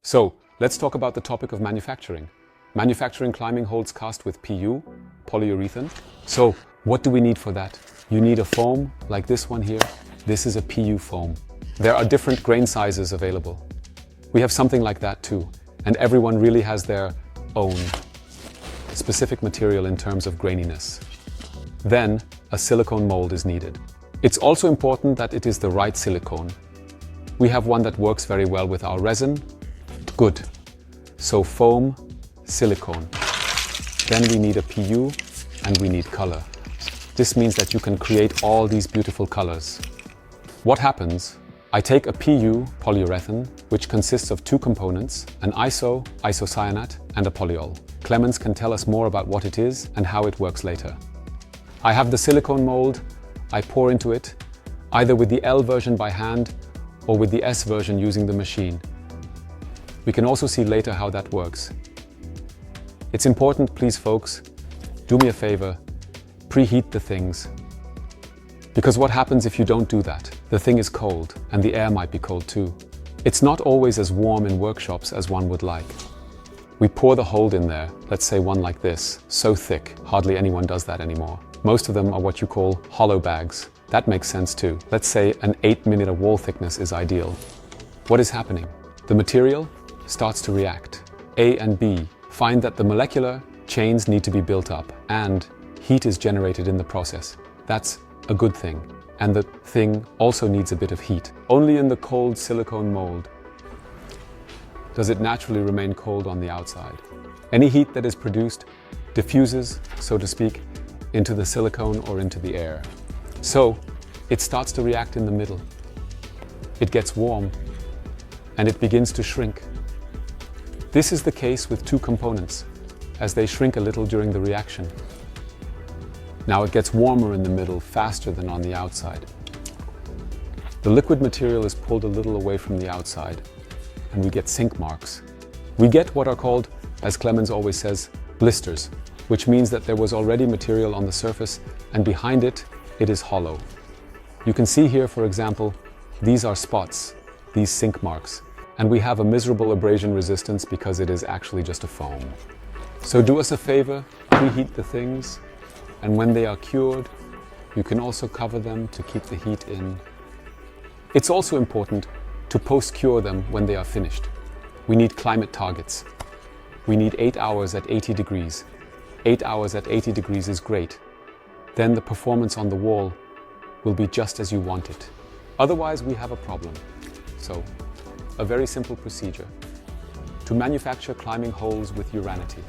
So let's talk about the topic of manufacturing. Manufacturing climbing holds cast with PU, polyurethane. So what do we need for that? You need a foam like this one here. This is a PU foam. There are different grain sizes available. We have something like that too. And everyone really has their own specific material in terms of graininess. Then a silicone mold is needed. It's also important that it is the right silicone. We have one that works very well with our resin. Good. So foam, silicone. Then we need a PU and we need color. This means that you can create all these beautiful colors. What happens? I take a PU, polyurethane, which consists of two components, an isocyanate, and a polyol. Clemens can tell us more about what it is and how it works later. I have the silicone mold. I pour into it, either with the L version by hand or with the S version using the machine. We can also see later how that works. It's important, please folks, do me a favor, preheat the things. Because what happens if you don't do that? The thing is cold, and the air might be cold too. It's not always as warm in workshops as one would like. We pour the hold in there, let's say one like this, so thick, hardly anyone does that anymore. Most of them are what you call hollow bags. That makes sense too. Let's say an 8mm wall thickness is ideal. What is happening? The material starts to react. A and B find that the molecular chains need to be built up and heat is generated in the process. That's a good thing. And the thing also needs a bit of heat. Only in the cold silicone mold does it naturally remain cold on the outside. Any heat that is produced diffuses, so to speak, into the silicone or into the air. So it starts to react in the middle. It gets warm and it begins to shrink. This is the case with two components, as they shrink a little during the reaction. Now it gets warmer in the middle faster than on the outside. The liquid material is pulled a little away from the outside and we get sink marks. We get what are called, as Clemens always says, blisters, which means that there was already material on the surface and behind it, it is hollow. You can see here, for example, these are spots, these sink marks, and we have a miserable abrasion resistance because it is actually just a foam. So do us a favor, preheat the things, and when they are cured, you can also cover them to keep the heat in. It's also important to post-cure them when they are finished. We need climate targets. We need 8 hours at 80 degrees. 8 hours at 80 degrees is great. Then the performance on the wall will be just as you want it. Otherwise, we have a problem. So, a very simple procedure to manufacture climbing holes with duranity.